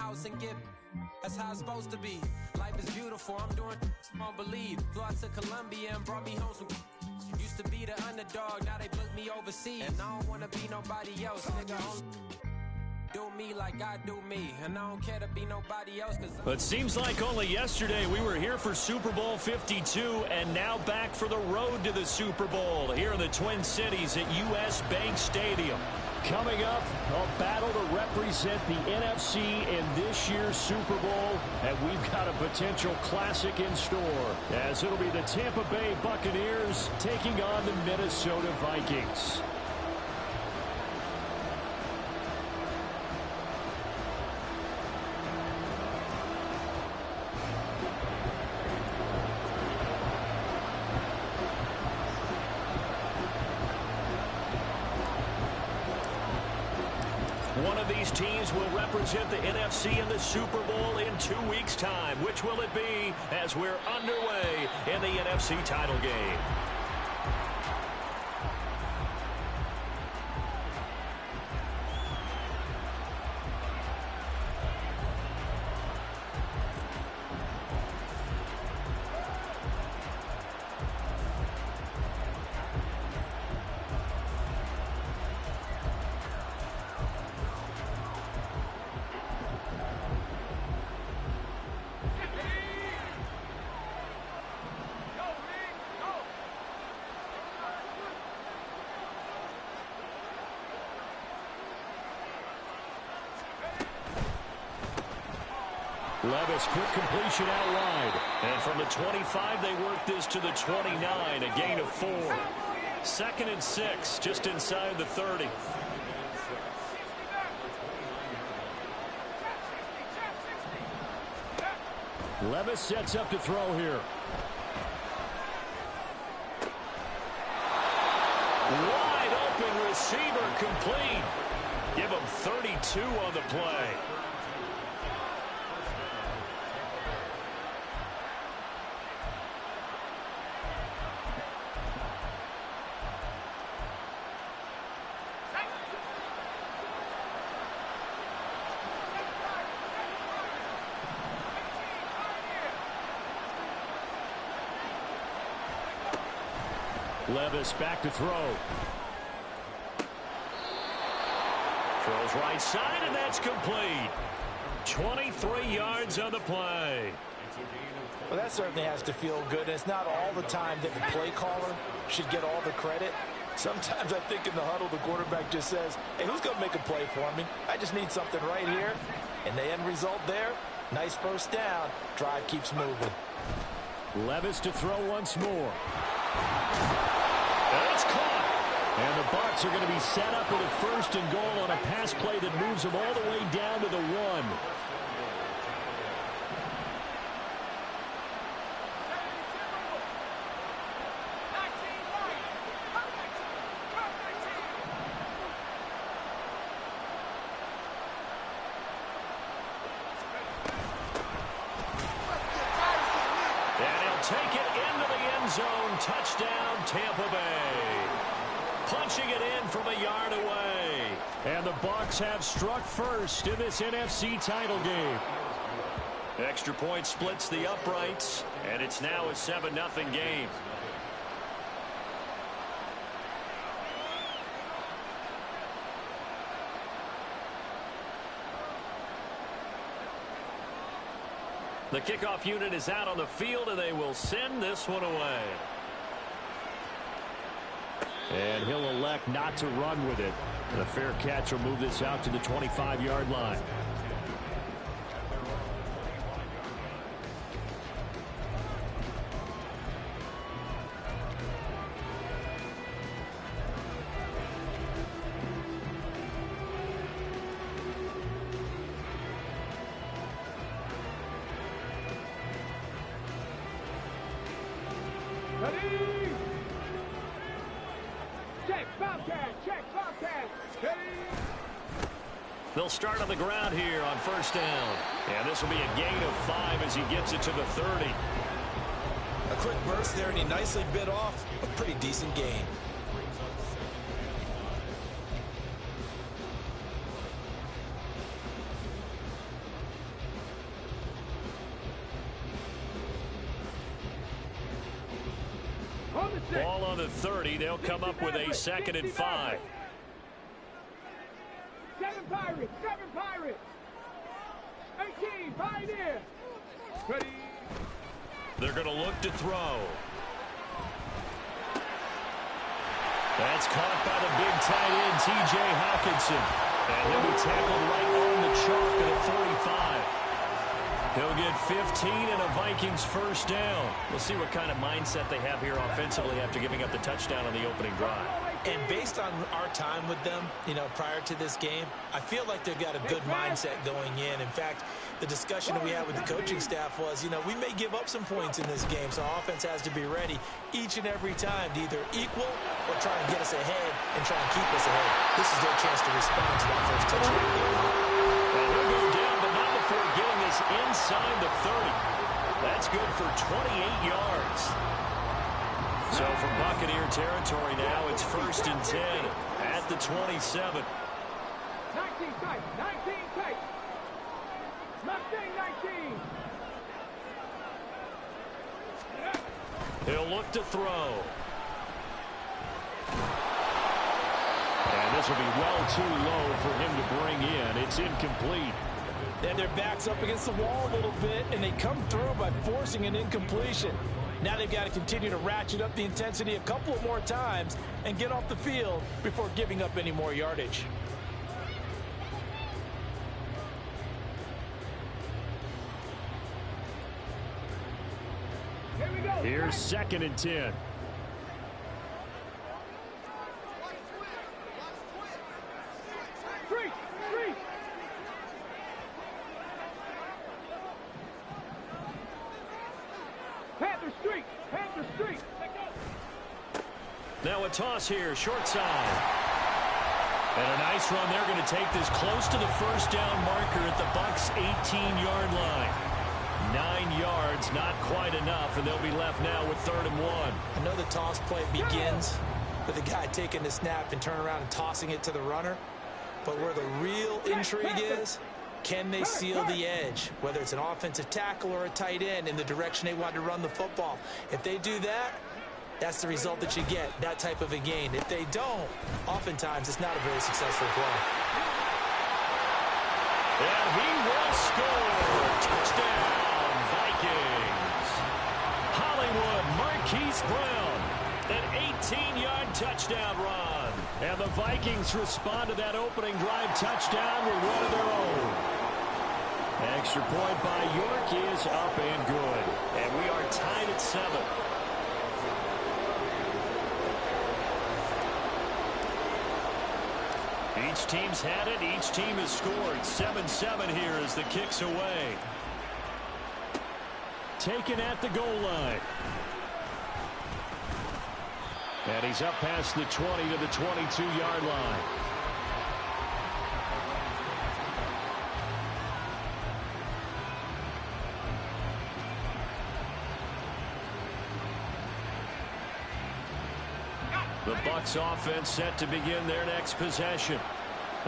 house and get. That's how it's supposed to be. Life is beautiful, I'm doing won't believe. Flew out to Colombia and brought me home some. Used to be the underdog, now they book me overseas. And I don't wanna be nobody else, nigga. Do me like I do me, and I don't care to be nobody else. But it seems like only yesterday we were here for Super Bowl 52, and now back for the road to the Super Bowl here in the Twin Cities at US Bank Stadium. Coming up, a battle to represent the NFC in this year's Super Bowl, and we've got a potential classic in store, as it'll be the Tampa Bay Buccaneers taking on the Minnesota Vikings. One of these teams will represent the NFC in the Super Bowl in 2 weeks' time. Which will it be as we're underway in the NFC title game? Levis, quick completion out wide. And from the 25, they work this to the 29, a gain of 4. 2nd and 6, just inside the 30. Levis sets up to throw here. Wide open receiver complete. Give him 32 on the play. Levis back to throw. Throws right side, and that's complete. 23 yards on the play. Well, that certainly has to feel good. It's not all the time that the play caller should get all the credit. Sometimes I think in the huddle, the quarterback just says, hey, who's going to make a play for me? I just need something right here. And the end result there, nice first down. Drive keeps moving. Levis to throw once more. And it's caught. And the Bucs are going to be set up with a 1st and goal on a pass play that moves them all the way down to the 1. Take it into the end zone. Touchdown, Tampa Bay. Punching it in from a yard away. And the Bucs have struck first in this NFC title game. Extra point splits the uprights, and it's now a 7-0 game. The kickoff unit is out on the field, and they will send this one away. And he'll elect not to run with it. And a fair catch will move this out to the 25-yard line. They'll start on the ground here on 1st down. And this will be a gain of 5 as he gets it to the 30. A quick burst there, and he nicely bit off a pretty decent gain. Ball on the 30. They'll come up with a 2nd and 5. 7 Pirates, 7 Pirates. 18, Pioneer. Ready. They're going to look to throw. That's caught by the big tight end, T.J. Hawkinson. And he'll be tackled right on the chalk at the 45. He'll get 15 and a Vikings first down. We'll see what kind of mindset they have here offensively after giving up the touchdown on the opening drive. And based on our time with them, prior to this game, I feel like they've got a good mindset going in. In fact, the discussion that we had with the coaching staff was, we may give up some points in this game, so our offense has to be ready each and every time to either equal or try and get us ahead and try and keep us ahead. This is their chance to respond to that first touchdown. And he'll go down, but not before getting this inside the 30. That's good for 28 yards. So from Buccaneer territory now, it's 1st and 10 at the 27. 19 tight, 19 tight. 19. He'll look to throw. And this will be well too low for him to bring in. It's incomplete. And their back's up against the wall a little bit, and they come through by forcing an incompletion. Now they've got to continue to ratchet up the intensity a couple of more times and get off the field before giving up any more yardage. Here's 2nd and 10. Panther Street. Now a toss here, short side. And a nice run. They're going to take this close to the first down marker at the Bucs' 18-yard line. 9 yards, not quite enough, and they'll be left now with 3rd and 1. I know the toss play begins with the guy taking the snap and turning around and tossing it to the runner. But where the real intrigue is, can they seal the edge, whether it's an offensive tackle or a tight end, in the direction they want to run the football? If they do that, that's the result that you get, that type of a gain. If they don't, oftentimes it's not a very successful play. And he will score. Touchdown, Vikings. Hollywood Marquise Brown, an 18-yard touchdown run. And the Vikings respond to that opening drive touchdown with one of their own. Extra point by York is up and good. And we are tied at 7. Each team's had it. Each team has scored. 7-7 here as the kick's away. Taken at the goal line. And he's up past the 20 to the 22-yard line. The Bucs offense set to begin their next possession.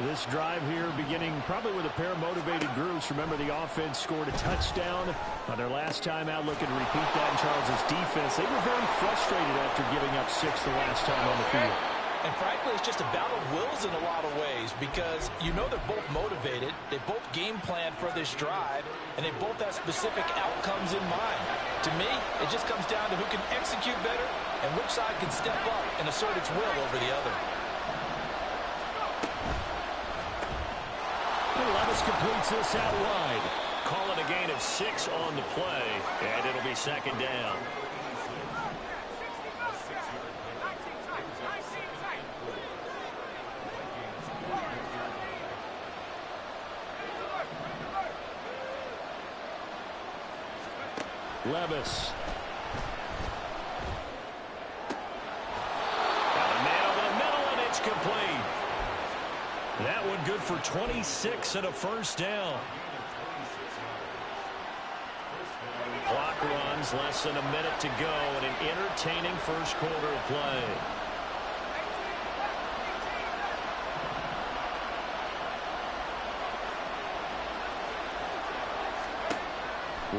This drive here beginning probably with a pair of motivated groups. Remember, the offense scored a touchdown on their last time out, looking to repeat that in Charles' defense. They were very frustrated after giving up 6 the last time on the field. And frankly, it's just a battle of wills in a lot of ways, because they're both motivated, they both game plan for this drive, and they both have specific outcomes in mind. To me, it just comes down to who can execute better and which side can step up and assert its will over the other. Levis completes this out wide. Call it a gain of 6 on the play, and it'll be 2nd down. Levis. Got a man over the middle, and it's complete. That one good for 26 and a first down. Clock runs, less than a minute to go, and an entertaining first quarter of play.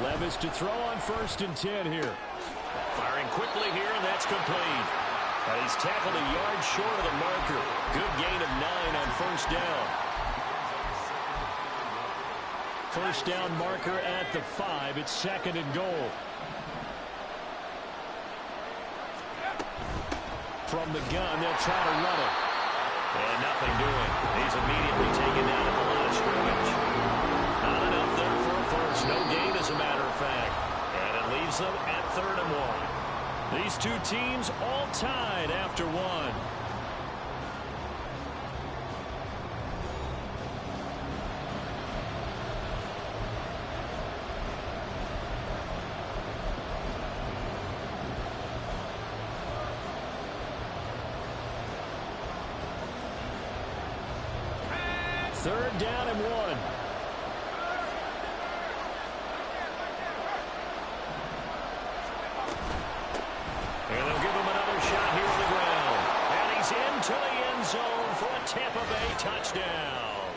Levis to throw on 1st and 10 here. Firing quickly here, and that's complete. And he's tackled a yard short of the marker. Good gain of 9 on first down. First down marker at the 5. It's 2nd and goal. From the gun, they'll try to run it. And nothing doing. He's immediately taken down at the line of scrimmage. Not enough there for a first. No gain, as a matter of fact. And it leaves them at 3rd and 1. These two teams all tied after 1. Third down and 1. And they'll give him another shot here on the ground. And he's into the end zone for a Tampa Bay touchdown.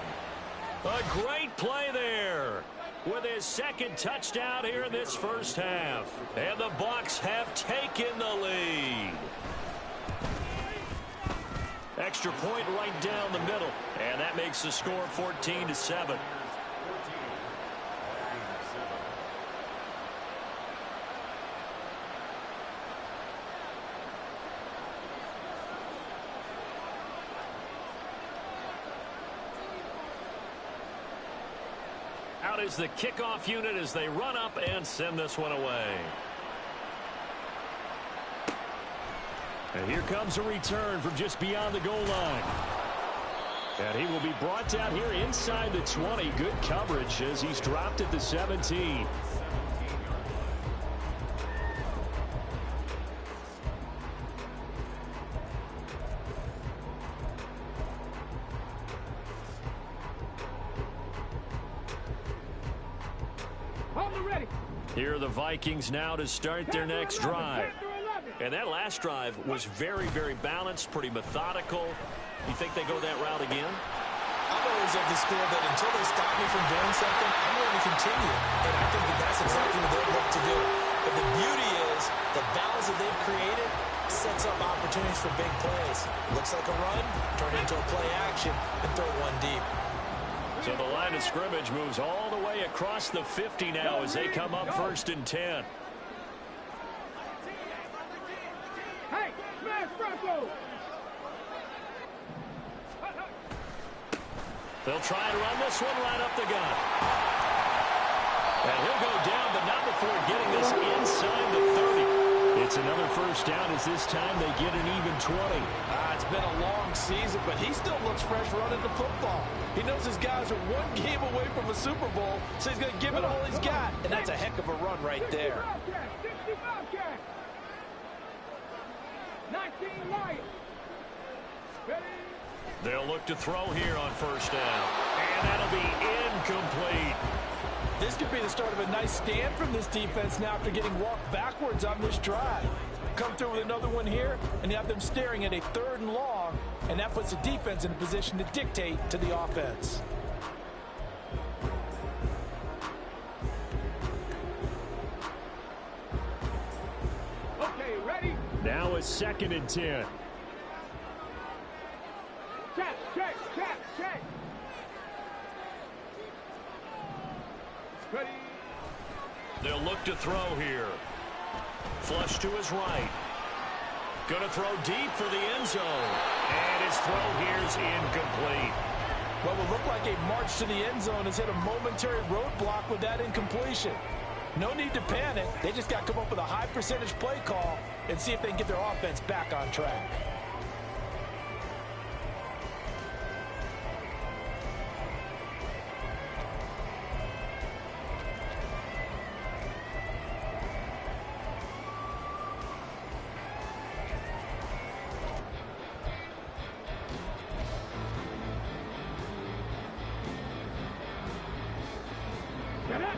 A great play there with his 2nd touchdown here in this first half. And the Bucs have taken the lead. Extra point right down the middle. And that makes the score 14-7. Out is the kickoff unit as they run up and send this one away. And here comes a return from just beyond the goal line. And he will be brought down here inside the 20. Good coverage as he's dropped at the 17. Here are the Vikings now to start their next drive. And that last drive was very, very balanced, pretty methodical. You think they go that route again? I'm always of the school that until they stop me from doing something, I'm going to continue. And I think that that's exactly what they'll look to do. But the beauty is the balance that they've created sets up opportunities for big plays. Looks like a run, turn it into a play action, and throw one deep. So the line of scrimmage moves all the way across the 50 now as they come up 1st and 10. Hey, smash Bronco! They'll try to run this one right up the gut. And he'll go down, but not before getting this inside the 30. It's another first down as this time they get an even 20. It's been a long season, but he still looks fresh running the football. He knows his guys are one game away from a Super Bowl, so he's going to give it all he's got. And that's a heck of a run right there. 19 Lions. They'll look to throw here on first down. And that'll be incomplete. This could be the start of a nice stand from this defense now after getting walked backwards on this drive. Come through with another one here, and you have them staring at a 3rd and long, and that puts the defense in a position to dictate to the offense. Okay, ready? Now it's 2nd and 10. Check, check, check, check. Ready? They'll look to throw here. Flush to his right. Going to throw deep for the end zone. And his throw here is incomplete. What will look like a march to the end zone has hit a momentary roadblock with that incompletion. No need to panic. They just got to come up with a high percentage play call and see if they can get their offense back on track.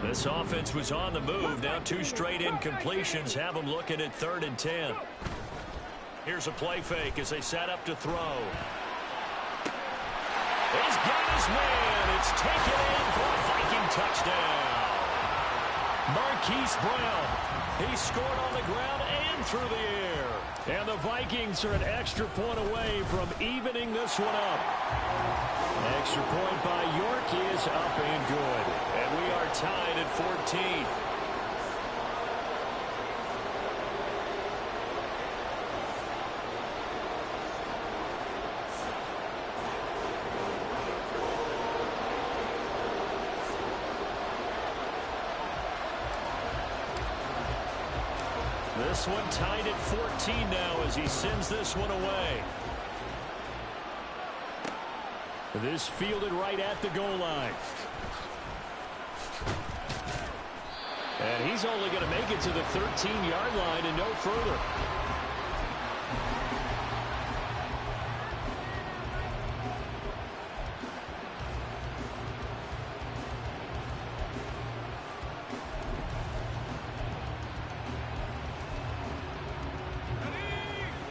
This offense was on the move. Now 2 straight incompletions have them looking at 3rd and 10. Here's a play fake as they set up to throw. He's got his man. It's taken in for a Viking touchdown. Marquise Brown. He scored on the ground and through the air. And the Vikings are an extra point away from evening this one up. Extra point by York is up and good. And we are tied at 14. This one tied at 14 now as he sends this one away. This fielded right at the goal line. And he's only going to make it to the 13-yard line and no further.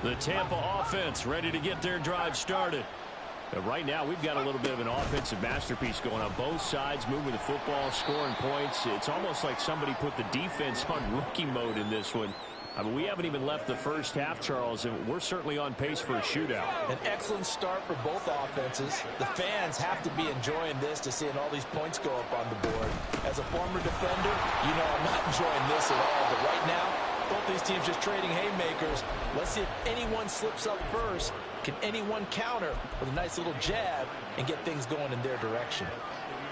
The Tampa offense ready to get their drive started. Right now, we've got a little bit of an offensive masterpiece going on both sides, moving the football, scoring points. It's almost like somebody put the defense on rookie mode in this one. I mean, we haven't even left the first half, Charles, and we're certainly on pace for a shootout. An excellent start for both offenses. The fans have to be enjoying this to seeing all these points go up on the board. As a former defender, you know I'm not enjoying this at all, but right now, both these teams just trading haymakers. Let's see if anyone slips up first. Can anyone counter with a nice little jab and get things going in their direction?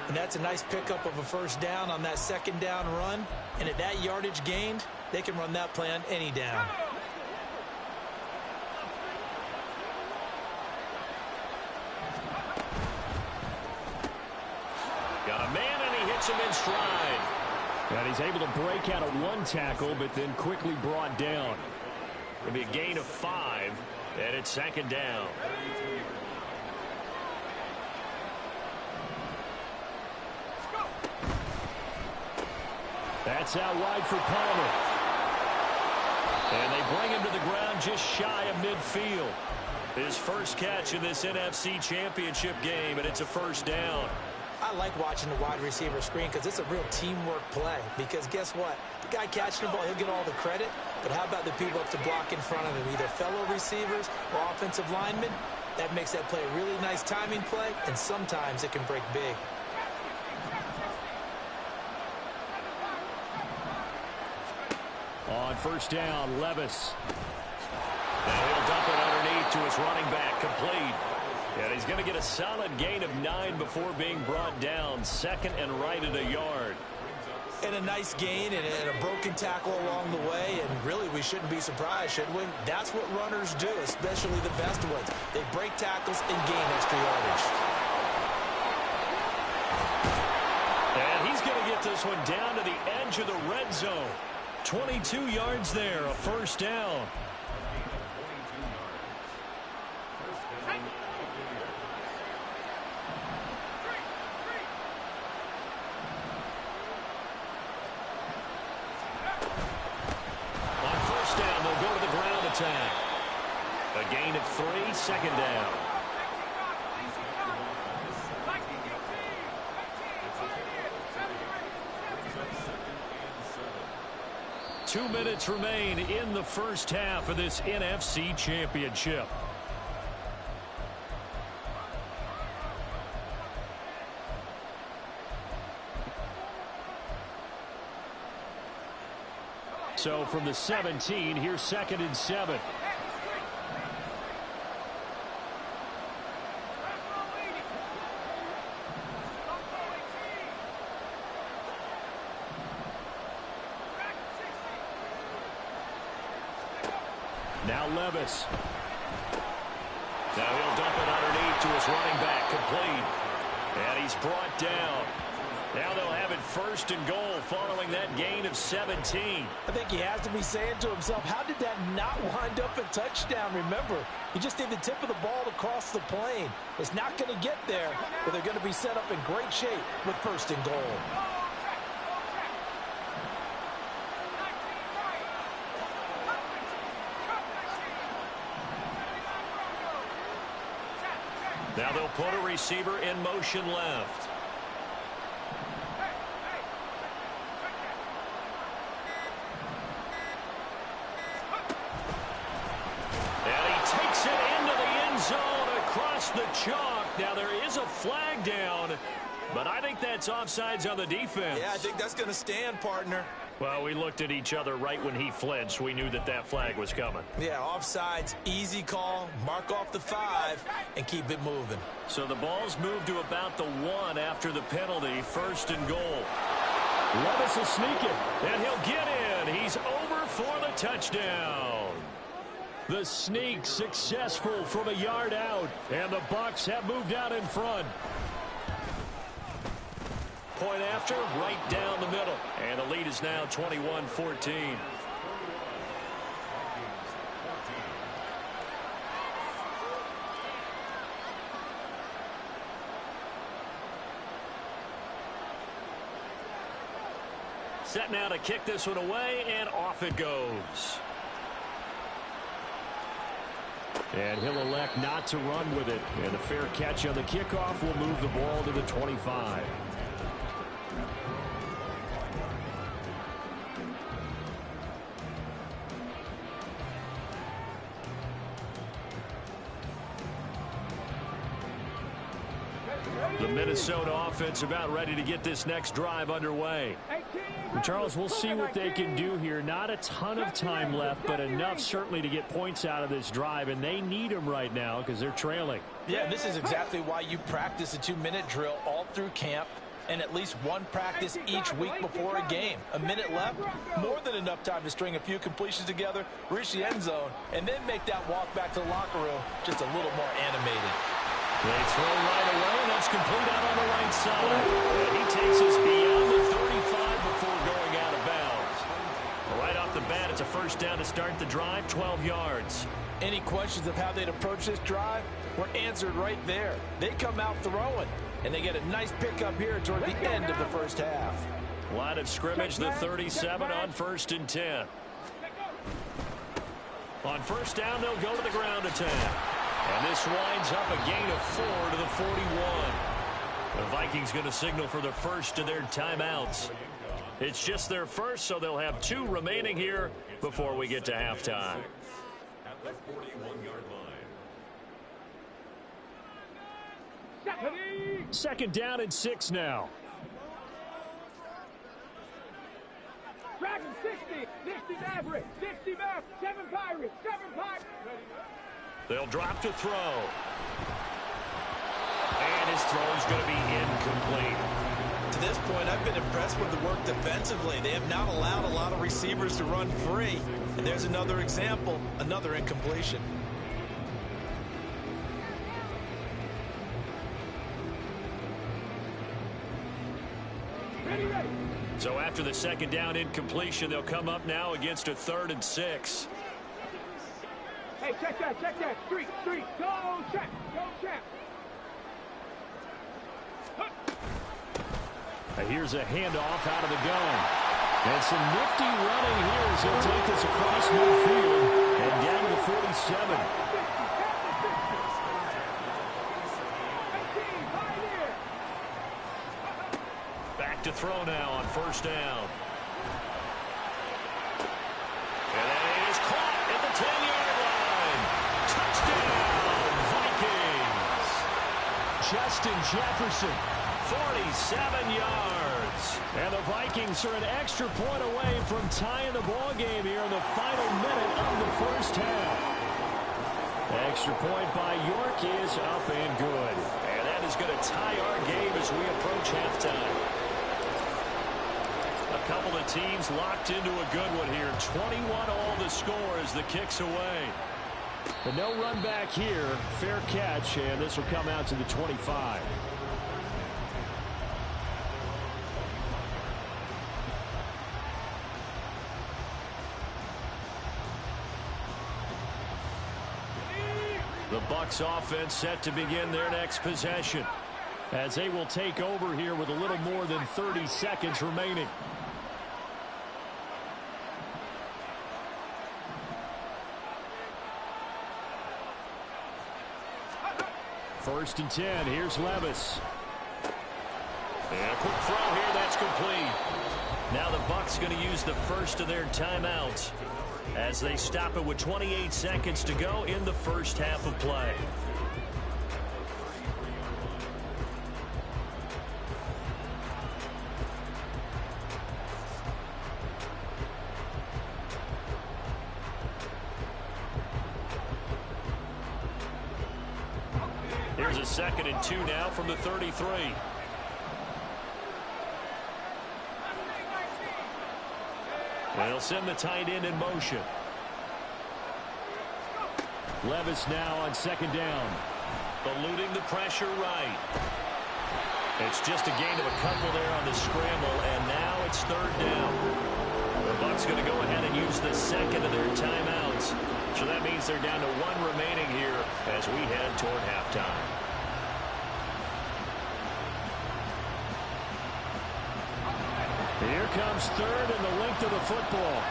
And that's a nice pickup of a first down on that second down run. And at that yardage gained, they can run that play on any down. Got a man, and he hits him in stride. And he's able to break out of one tackle, but then quickly brought down. It'll be a gain of 5, and it's second down. That's out wide for Palmer. And they bring him to the ground just shy of midfield. His first catch in this NFC Championship game, and it's a first down. I like watching the wide receiver screen because it's a real teamwork play. Because guess what? The guy catching the ball, he'll get all the credit. But how about the people up to block in front of him, either fellow receivers or offensive linemen? That makes that play a really nice timing play, and sometimes it can break big. On first down, Levis. Now he'll dump it underneath to his running back, complete. And he's going to get a solid gain of 9 before being brought down. Second and right at a yard. And a nice gain and a broken tackle along the way. And really, we shouldn't be surprised, should we? That's what runners do, especially the best ones. They break tackles and gain extra yardage. And he's going to get this one down to the edge of the red zone. 22 yards there, a first down. Attack. A gain of 3, second down. Two minutes remain in the first half of this NFC Championship. So from the 17, here's second and 7. Now Levis. Now he'll dump it underneath to his running back, complete. And he's brought down. Now they'll have it first and goal following that gain of 17. I think he has to be saying to himself, how did that not wind up a touchdown? Remember, you just need the tip of the ball to cross the plane. It's not going to get there, but they're going to be set up in great shape with first and goal. Now they'll put a receiver in motion left. flag down, but I think that's offsides on the defense. Yeah, I think that's going to stand, partner. Well, we looked at each other right when he flinched. We knew that that flag was coming. Yeah, offsides, easy call, mark off the 5, and keep it moving. So the ball's moved to about the 1 after the penalty, 1st and goal. Levis will sneak it, and he'll get in. He's over for the touchdown. The sneak successful from a yard out, and the Bucs have moved out in front. Point after, right down the middle. And the lead is now 21-14. Set now to kick this one away, and off it goes. And he'll elect not to run with it. And the fair catch on the kickoff will move the ball to the 25. The Minnesota offense about ready to get this next drive underway. And Charles, we'll see what they can do here. Not a ton of time left, but enough certainly to get points out of this drive, and they need them right now because they're trailing. Yeah, this is exactly why you practice a 2-minute drill all through camp and at least one practice each week before a game. A minute left, more than enough time to string a few completions together, reach the end zone, and then make that walk back to the locker room just a little more animated. They throw right away, and that's complete out on the right side. And he takes us beyond the 35 before going out of bounds. Right off the bat, it's a first down to start the drive, 12 yards. Any questions of how they'd approach this drive were answered right there. They come out throwing, and they get a nice pickup here toward the end of the first half. Line of scrimmage, the 37 on 1st and 10. On first down, they'll go to the ground attack. And this winds up a gain of 4 to the 41. The Vikings going to signal for the first of their timeouts. It's just their first, so they'll have 2 remaining here before we get to halftime. At the 41-yard line. Second down and 6 now. Dragon 60, 60 Maverick, 60 Maverick, 7 Pirates, 7 Pirates. They'll drop to throw. And his throw is going to be incomplete. To this point, I've been impressed with the work defensively. They have not allowed a lot of receivers to run free. And there's another example, another incompletion. So after the second down incompletion, they'll come up now against a 3rd and 6. Hey, check that. Street, go check. Here's a handoff out of the gun. And some nifty running here as he'll take this across midfield and down to the 47. Back to throw now on first down. And that is caught at the 10-yard line. Touchdown, Vikings. Justin Jefferson. 47 yards. And the Vikings are an extra point away from tying the ball game here in the final minute of the first half. Extra point by York is up and good. And that is going to tie our game as we approach halftime. A couple of teams locked into a good one here. 21 all the score as the kick's away. But no run back here. Fair catch, and this will come out to the 25. The Bucs offense set to begin their next possession, as they will take over here with a little more than 30 seconds remaining. First and 10. Here's Levis. And a quick throw here. That's complete. Now the Bucs going to use the first of their timeouts as they stop it with 28 seconds to go in the first half of play. Here's a 2nd and 2 now from the 33. They'll send the tight end in motion. Levis now on 2nd down. Eluding the pressure right. It's just a gain of a couple there on the scramble, and now it's 3rd down. The Bucs going to go ahead and use the 2nd of their timeouts. So that means they're down to 1 remaining here as we head toward halftime. Here comes 3rd and the length of the football.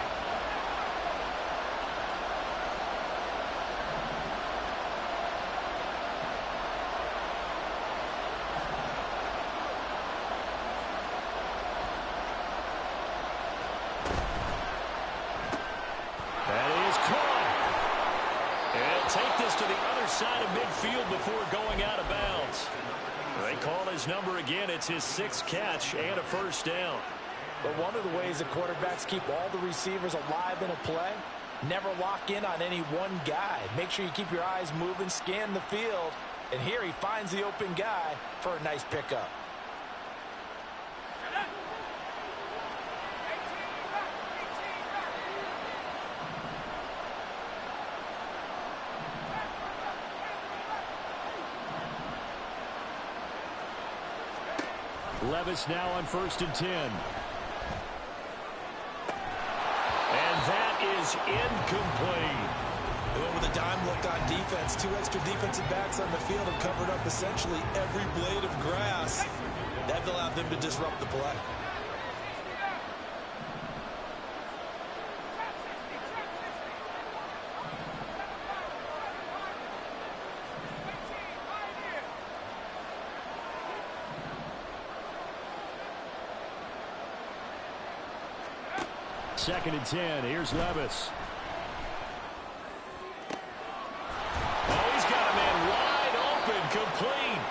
Take this to the other side of midfield before going out of bounds. They call his number again. It's his 6th catch and a 1st down. But one of the ways the quarterbacks keep all the receivers alive in a play, never lock in on any one guy. Make sure you keep your eyes moving, scan the field, and here he finds the open guy for a nice pickup. Levis now on 1st and 10. And that is incomplete. Well, with a dime look on defense, 2 extra defensive backs on the field have covered up essentially every blade of grass. That allowed them to disrupt the play. Second and 10. Here's Levis. Oh, he's got a man wide open, complete.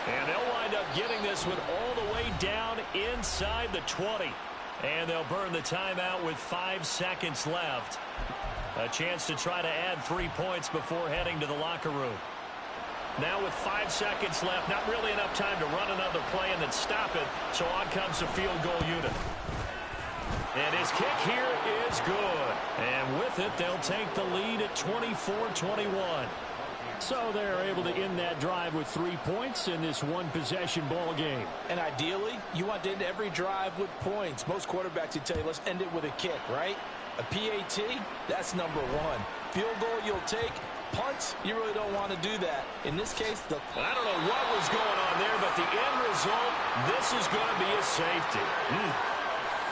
And they'll wind up getting this one all the way down inside the 20. And they'll burn the timeout with 5 seconds left. A chance to try to add 3 points before heading to the locker room. Now with 5 seconds left, not really enough time to run another play and then stop it. So on comes the field goal unit. And his kick here is good. And with it, they'll take the lead at 24-21. So they're able to end that drive with 3 points in this one-possession ball game. And ideally, you want to end every drive with points. Most quarterbacks would tell you, let's end it with a kick, right? A PAT, that's number 1. Field goal you'll take. Punts, you really don't want to do that. In this case, I don't know what was going on there, but the end result, this is going to be a safety.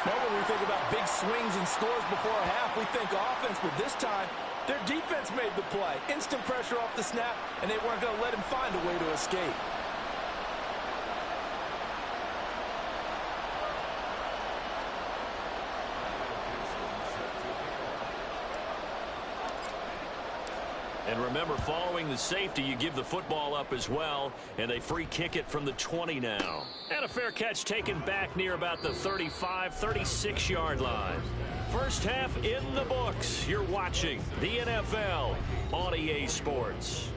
Well, when we think about big swings and scores before a half, we think offense, but this time, their defense made the play. Instant pressure off the snap, and they weren't going to let him find a way to escape. And remember, following the safety, you give the football up as well, and they free kick it from the 20 now. And a fair catch taken back near about the 35, 36-yard line. First half in the books. You're watching the NFL on EA Sports.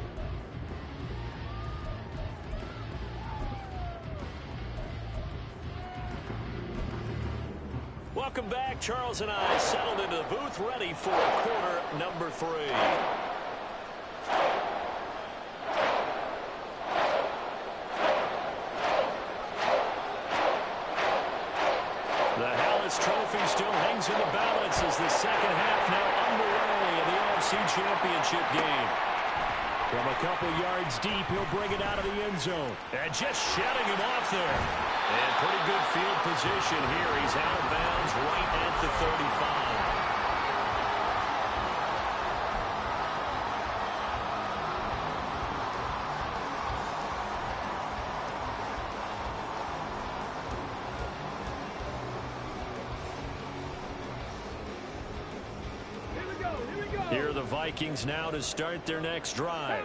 Welcome back. Charles and I settled into the booth, ready for quarter number 3. Trophy still hangs in the balance as the second half now underway in the NFC Championship game. From a couple yards deep, he'll bring it out of the end zone. And just shutting him off there. And pretty good field position here. He's out of bounds right at the 35. Here are the Vikings now to start their next drive.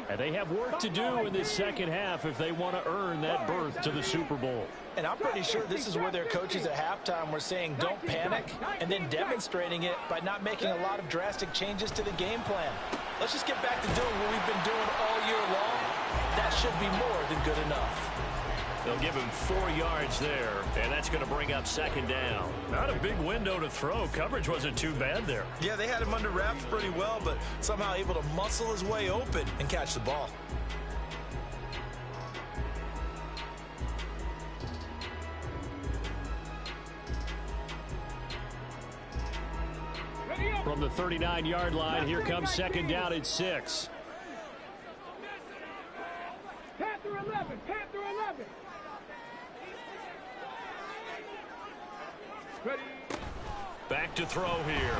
And they have work to do in this second half if they want to earn that berth to the Super Bowl. And I'm pretty sure this is where their coaches at halftime were saying don't panic, and then demonstrating it by not making a lot of drastic changes to the game plan. Let's just get back to doing what we've been doing all year long. that should be more than good enough. They'll give him 4 yards there, and that's going to bring up second down. Not a big window to throw. Coverage wasn't too bad there. Yeah, they had him under wraps pretty well, but somehow able to muscle his way open and catch the ball. From the 39-yard line, here comes second down at 6. Panther 11, Panther 11. Ready. Back to throw here.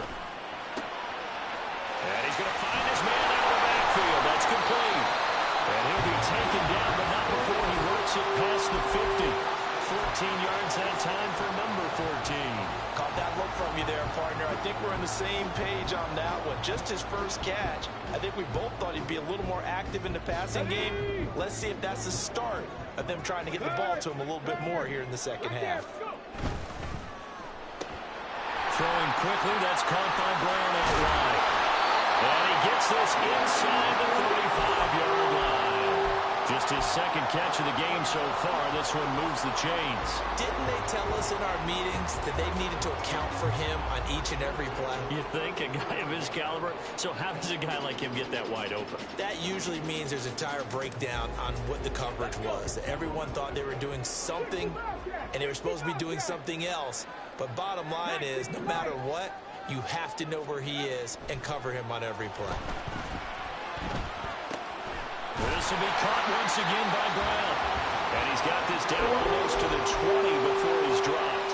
And he's going to find his man out of the backfield. That's complete. And he'll be taken down, but not before he works it past the 50. 14 yards that time for number 14. Caught that look from you there, partner. I think we're on the same page on that one. Just his first catch. I think we both thought he'd be a little more active in the passing game. Let's see if that's the start of them trying to get the ball to him a little bit more here in the second half. Throwing quickly, that's caught by Brown out wide. And he gets this inside the 35-yard line. Just his second catch of the game so far. This one moves the chains. Didn't they tell us in our meetings that they needed to account for him on each and every play? You think? A guy of his caliber? So how does a guy like him get that wide open? That usually means there's a tire breakdown on what the coverage was. Everyone thought they were doing something, and they were supposed to be doing something else. But bottom line is, no matter what, you have to know where he is and cover him on every play. This will be caught once again by Brown. And he's got this down almost to the 20 before he's dropped.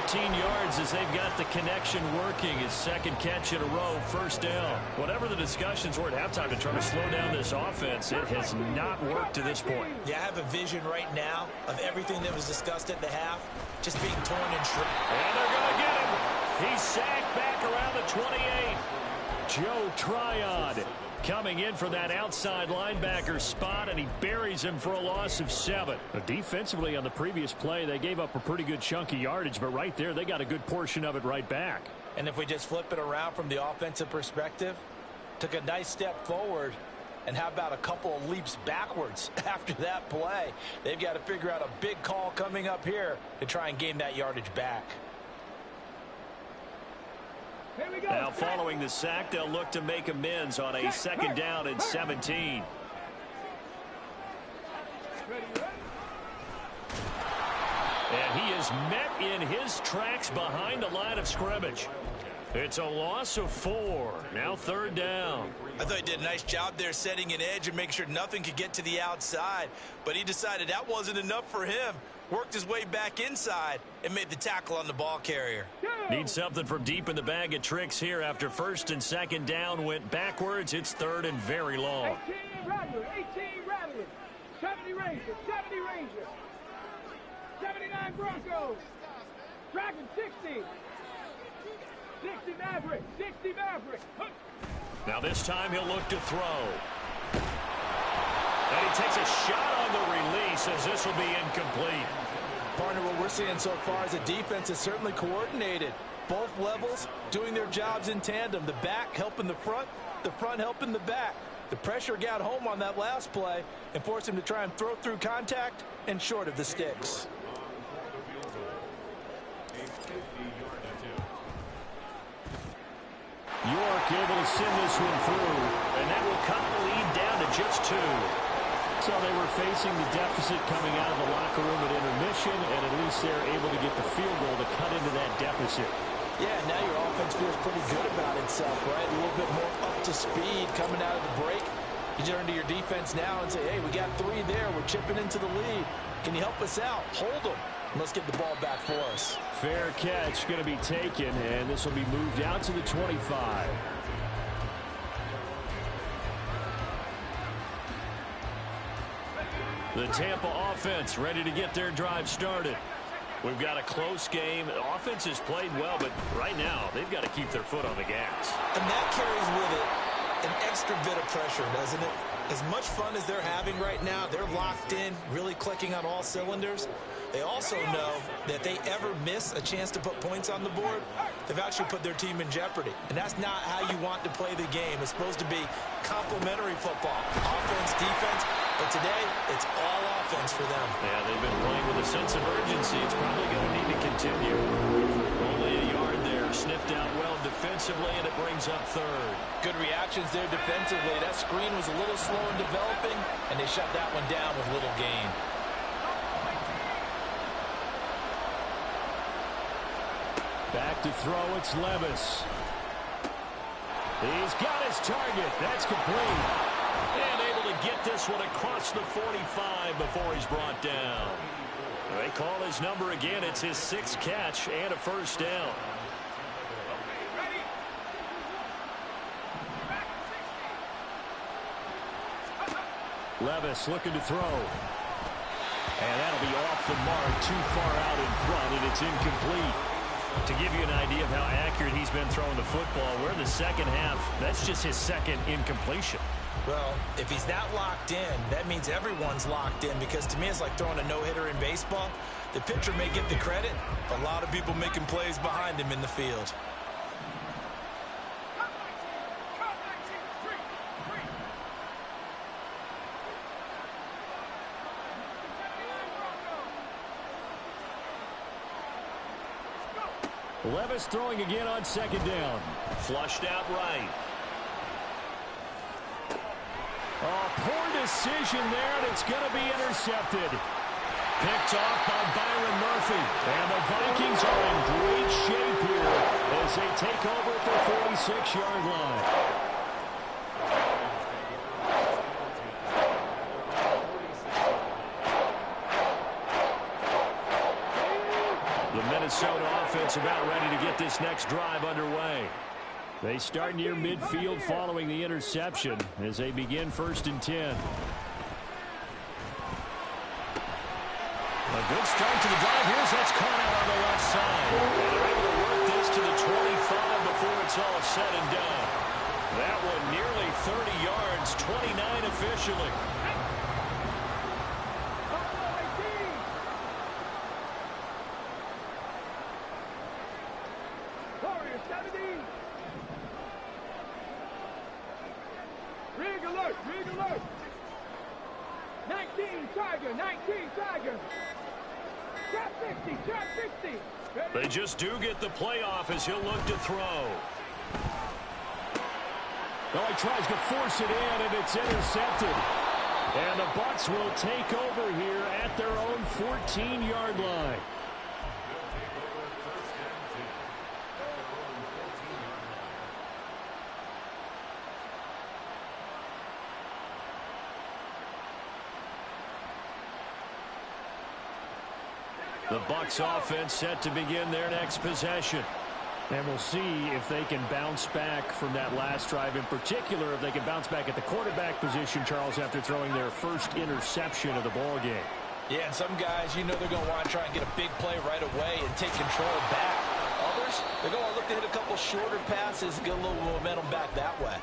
13 yards as they've got the connection working. His second catch in a row, first down. Whatever the discussions were at halftime to try to slow down this offense, it has not worked to this point. Yeah, I have a vision right now of everything that was discussed at the half just being torn and shreds. And they're going to get him. He's sacked back around the 28. Joe Tryon coming in for that outside linebacker spot, and he buries him for a loss of 7. Defensively on the previous play, they gave up a pretty good chunk of yardage, but right there, they got a good portion of it right back. And if we just flip it around from the offensive perspective, took a nice step forward, and how about a couple of leaps backwards after that play? They've got to figure out a big call coming up here to try and gain that yardage back. Now following the sack, they'll look to make amends on a second down and 17. And he is met in his tracks behind the line of scrimmage. It's a loss of 4. Now third down. I thought he did a nice job there setting an edge and making sure nothing could get to the outside. But he decided that wasn't enough for him. Worked his way back inside and made the tackle on the ball carrier. Need something from deep in the bag of tricks here after first and second down went backwards. It's third and very long. 18 Rattler, 18 Rattler, 70 Rangers, 70 Rangers, 79 Broncos, Dragon 60, 60 Maverick, 60 Maverick. Now this time he'll look to throw. And he takes a shot on the release as this will be incomplete. Partner, what we're seeing so far is the defense is certainly coordinated. Both levels doing their jobs in tandem. The back helping the front helping the back. The pressure got home on that last play and forced him to try and throw through contact and short of the sticks. York able to send this one through, and that will cut the lead down to just 2. So they were facing the deficit coming out of the locker room at intermission, and at least they're able to get the field goal to cut into that deficit. Yeah, now your offense feels pretty good about itself, right? A little bit more up to speed coming out of the break. You turn to your defense now and say, hey, we got 3 there. We're chipping into the lead. Can you help us out? Hold them. And let's get the ball back for us. Fair catch going to be taken, and this will be moved out to the 25. The Tampa offense ready to get their drive started. We've got a close game. The offense has played well, but right now they've got to keep their foot on the gas. And that carries with it an extra bit of pressure, doesn't it? As much fun as they're having right now, they're locked in, really clicking on all cylinders. They also know that if they ever miss a chance to put points on the board, they've actually put their team in jeopardy. And that's not how you want to play the game. It's supposed to be complementary football. Offense, defense, But today, it's all offense for them. Yeah, they've been playing with a sense of urgency. It's probably going to need to continue. Only a yard there. Sniffed out well defensively, and it brings up third. Good reactions there defensively. That screen was a little slow in developing, and they shut that one down with little gain. Back to throw, it's Levis. He's got his target. That's complete. And able to get this one across the 45 before he's brought down. They call his number again. It's his 6th catch and a first down. Levis looking to throw. And that'll be off the mark, too far out in front, and it's incomplete. To give you an idea of how accurate he's been throwing the football, we're in the second half. That's just his 2nd incompletion. Well, if he's that locked in, that means everyone's locked in, because to me it's like throwing a no-hitter in baseball. The pitcher may get the credit, but a lot of people making plays behind him in the field. Levis throwing again on 2nd down. Flushed out right. Oh, poor decision there, and it's going to be intercepted. Picked off by Byron Murphy. And the Vikings are in great shape here as they take over at the 46-yard line. The Minnesota offense about ready to get this next drive underway. They start near midfield following the interception as they begin 1st and 10. A good start to the drive. Here's that's caught out on the left side. And they're able to work this to the 25 before it's all said and done. That one nearly 30 yards, 29 officially. Rig alert, rig alert. 19 Tiger, 19 Tiger. Trap 60, trap 60. They just do get the playoff as he'll look to throw. Oh, he tries to force it in, and it's intercepted. And the Bucs will take over here at their own 14-yard line. The Bucs offense set to begin their next possession. And we'll see if they can bounce back from that last drive. In particular, if they can bounce back at the quarterback position, Charles, after throwing their first interception of the ball game. Yeah, and some guys, you know they're going to want to try and get a big play right away and take control back. Others, they're going to look to hit a couple shorter passes, get a little momentum back that way.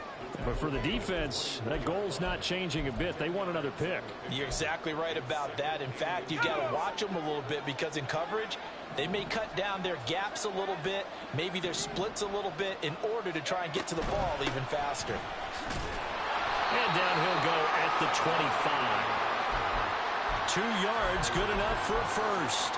But for the defense, that goal's not changing a bit. They want another pick. You're exactly right about that. In fact, you've got to watch them a little bit, because in coverage, they may cut down their gaps a little bit, maybe their splits a little bit, in order to try and get to the ball even faster. And down he'll go at the 25. 2 yards, good enough for a first.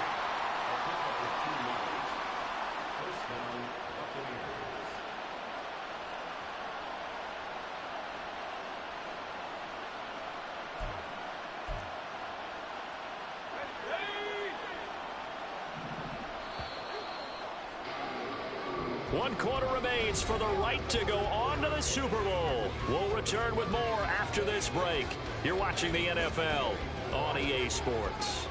One quarter remains for the right to go on to the Super Bowl. We'll return with more after this break. You're watching the NFL on EA Sports.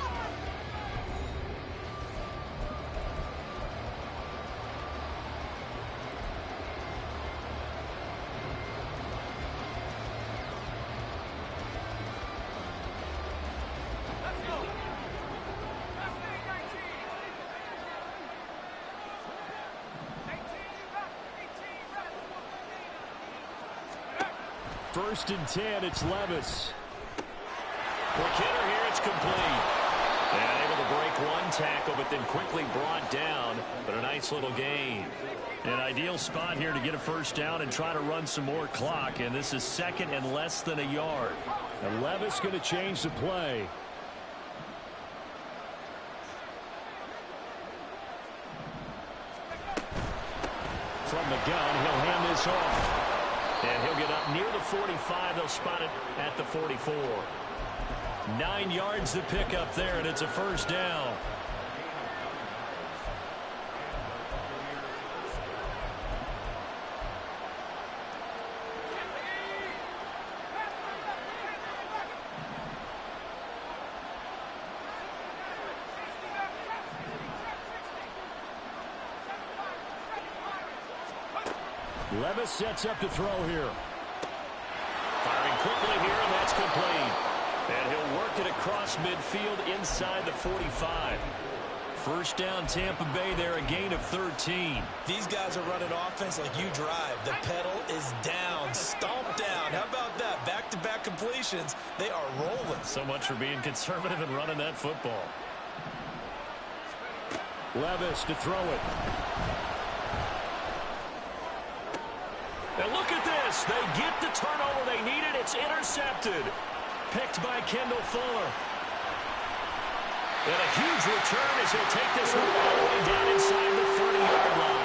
First and 10, it's Levis. For Kidder here, it's complete. And able to break one tackle, but then quickly brought down. But a nice little gain. An ideal spot here to get a first down and try to run some more clock, and this is second and less than a yard. And Levis going to change the play. From the gun, he'll hand this off. And he'll get up near the 45. They'll spot it at the 44. 9 yards to pick up there, and it's a first down. Levis sets up to throw here. Firing quickly here, and that's complete. And he'll work it across midfield inside the 45. First down, Tampa Bay there, a gain of 13. These guys are running offense like you drive. The pedal is down, stomped down. How about that? Back-to-back completions. They are rolling. So much for being conservative and running that football. Levis to throw it. And look at this. They get the turnover they needed. It's intercepted. Picked by Kendall Fuller. And a huge return as he'll take this one all the way down inside the 30-yard line.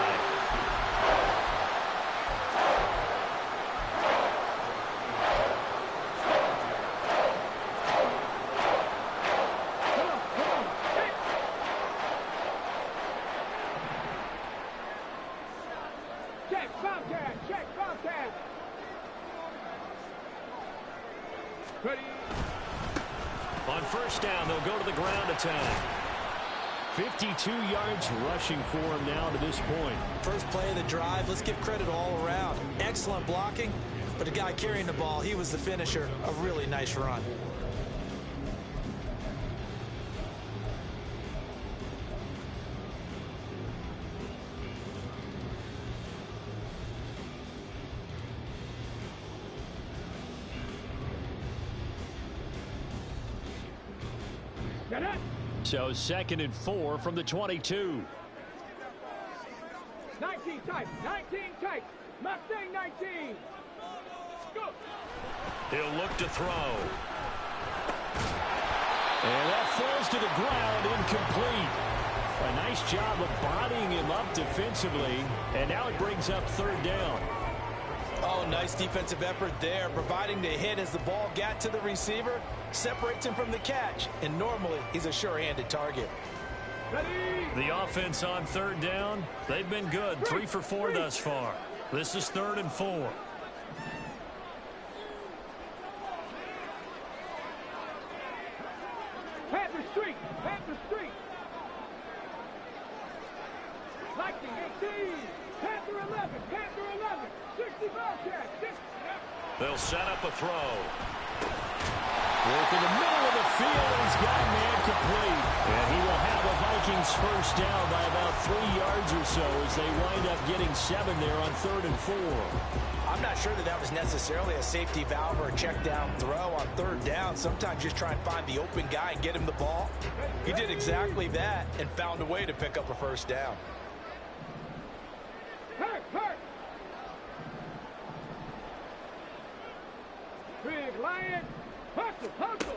Check, Bobcat. Ready. On first down, they'll go to the ground attack. 52 yards rushing for him now to this point. First play of the drive, let's give credit all around. Excellent blocking, but the guy carrying the ball, he was the finisher. A really nice run. So 2nd and 4 from the 22. 19 tight. Mustang 19. Go. He'll look to throw. And that falls to the ground, incomplete. A nice job of bodying him up defensively. And now it brings up 3rd down. Oh, nice defensive effort there, providing the hit as the ball got to the receiver, separates him from the catch, and normally he's a sure-handed target. Ready. The offense on 3rd down, they've been good, 3 for 4 thus far. This is 3rd and 4. Panther Street. 19-18. Panther 11. 60 Bobcat. They'll set up a throw. Work in the middle of the field, and he's got man complete. And he will have the Vikings first down by about 3 yards or so as they wind up getting 7 there on 3rd and 4. I'm not sure that was necessarily a safety valve or a check down throw on 3rd down. Sometimes just try and find the open guy and get him the ball. He did exactly that and found a way to pick up a first down. Hurt. Big Lion. Hustle.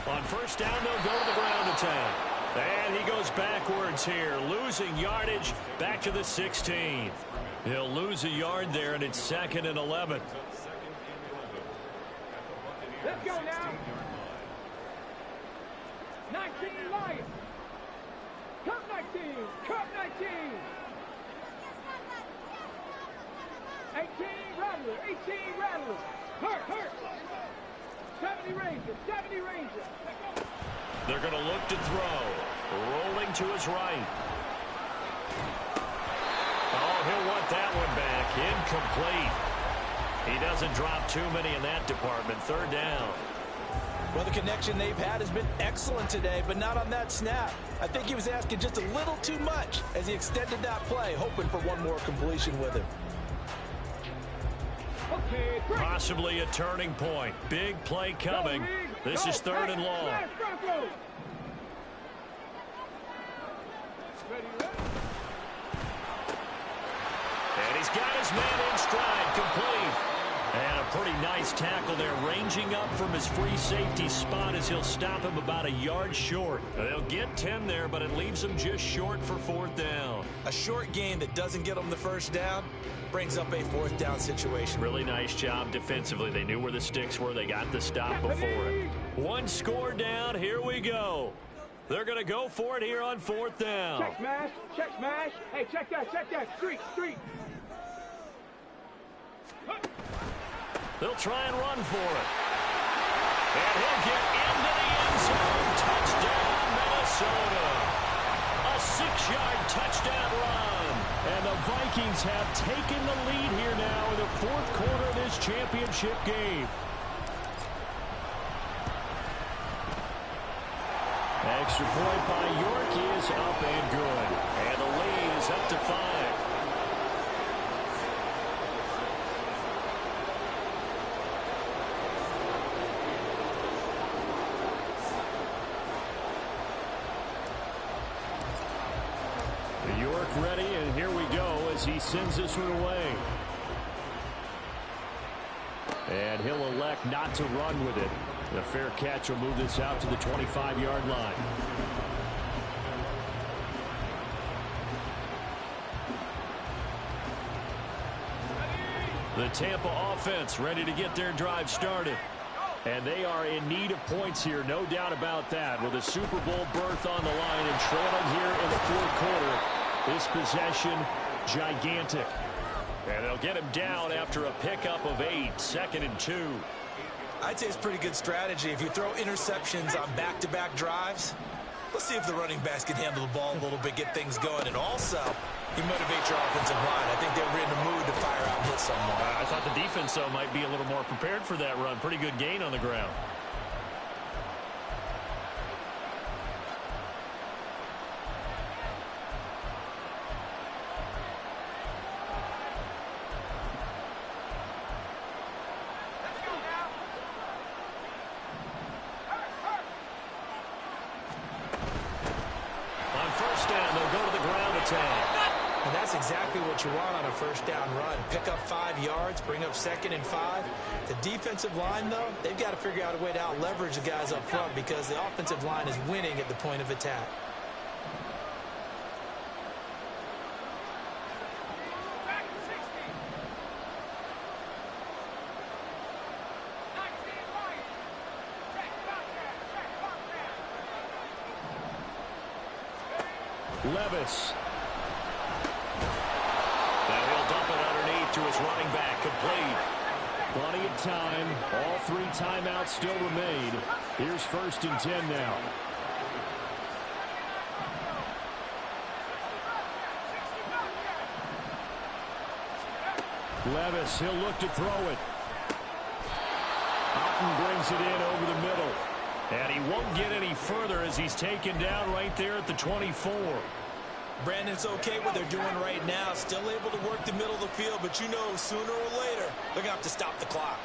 On first down, they'll go to the ground attack. And he goes backwards here, losing yardage back to the 16. He'll lose a yard there, and it's 2nd and 11. Let's go now. 19 Lions. Cup 19. 18 Rattler. Hurt. 70 Rangers. They're going to look to throw. Rolling to his right. Oh, he'll want that one back. Incomplete. He doesn't drop too many in that department. 3rd down. Well, the connection they've had has been excellent today, but not on that snap. I think he was asking just a little too much as he extended that play, hoping for one more completion with him. Possibly a turning point. Big play coming. This is 3rd and long. he's got his man in stride, complete. And a pretty nice tackle there, ranging up from his free safety spot as he'll stop him about a yard short. They'll get 10 there, but it leaves them just short for 4th down. A short gain that doesn't get them the first down brings up a 4th down situation. Really nice job defensively. They knew where the sticks were. They got the stop before it. 1 score down. Here we go. They're going to go for it here on 4th down. Check smash. Check smash. Hey, check that. Check that. Street. Street. They'll try and run for it. And he'll get into the end zone. Touchdown, Minnesota. A 6-yard touchdown run. And the Vikings have taken the lead here now in the 4th quarter of this championship game. Extra point by York is up and good. And the lead is up to 5. York ready, and here we go as he sends this one away. And he'll elect not to run with it. A fair catch will move this out to the 25-yard line. The Tampa offense ready to get their drive started. And they are in need of points here, no doubt about that. With a Super Bowl berth on the line and trailing here in the 4th quarter. This possession, gigantic. And they'll get him down after a pickup of 8, 2nd and 2. I'd say it's pretty good strategy. If you throw interceptions on back-to-back drives, let's see if the running backs can handle the ball a little bit, get things going. And also, you motivate your offensive line. I think they were in the mood to fire out and hit someone. I thought the defense, though, might be a little more prepared for that run. Pretty good gain on the ground. And that's exactly what you want on a 1st down run. Pick up 5 yards, bring up 2nd and 5. The defensive line, though, they've got to figure out a way to out-leverage the guys up front because the offensive line is winning at the point of attack. Levis. Now he'll dump it underneath to his running back, complete. Plenty of time. All 3 timeouts still remain. Here's 1st and 10 now. Levis, he'll look to throw it. Otten brings it in over the middle. And he won't get any further as he's taken down right there at the 24. Brandon, it's okay what they're doing right now. Still able to work the middle of the field, but you know sooner or later they're going to have to stop the clock.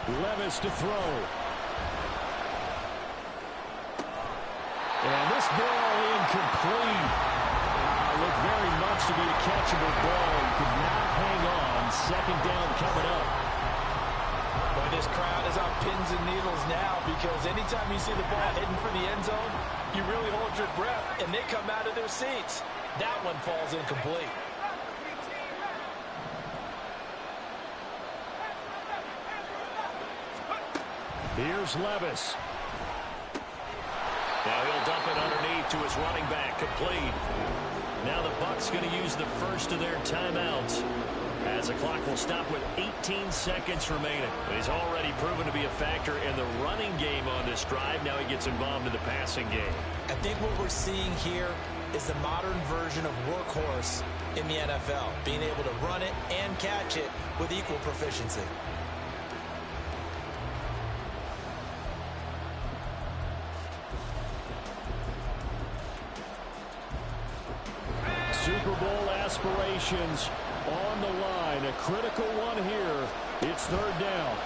Levis to throw. And this ball incomplete. Looked very much to be a catchable ball. Could not hang on. 2nd down coming up. Boy, this crowd is on pins and needles now because anytime you see the ball heading for the end zone, you really hold your breath, and they come out of their seats. That one falls incomplete. Here's Levis. Now he'll dump it underneath to his running back, complete. Now the Bucs going to use the first of their timeouts as the clock will stop with 18 seconds remaining. He's already proven to be a factor in the running game on this drive. Now he gets involved in the passing game. I think what we're seeing here is the modern version of workhorse in the NFL, being able to run it and catch it with equal proficiency. Super Bowl aspirations on the line. A critical one here. It's 3rd down.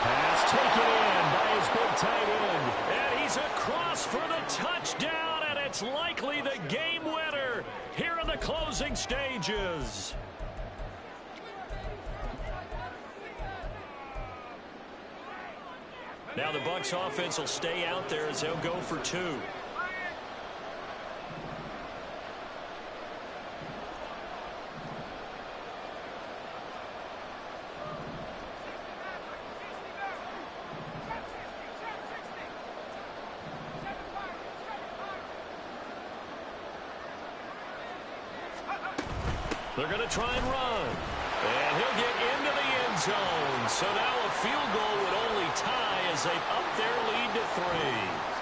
Pass taken in by his big tight stages. Now the Bucs offense will stay out there as they'll go for two. They're going to try and run. And he'll get into the end zone. So now a field goal would only tie as they've upped their lead to 3.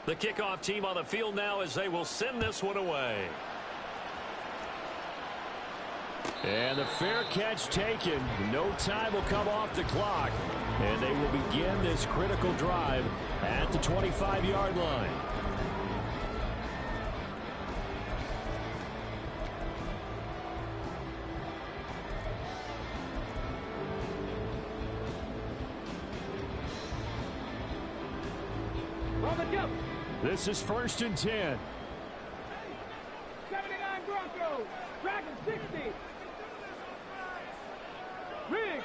The kickoff team on the field now as they will send this one away. And the fair catch taken. No time will come off the clock. And they will begin this critical drive at the 25-yard line. On the jump. This is 1st and 10. 79 Broncos. Dragon 60. Riggs.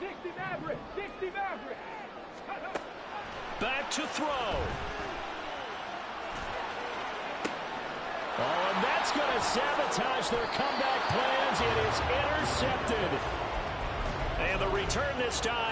60 Maverick. 60 Maverick. Back to throw. Oh, and that's going to sabotage their comeback plans. It is intercepted. And the return this time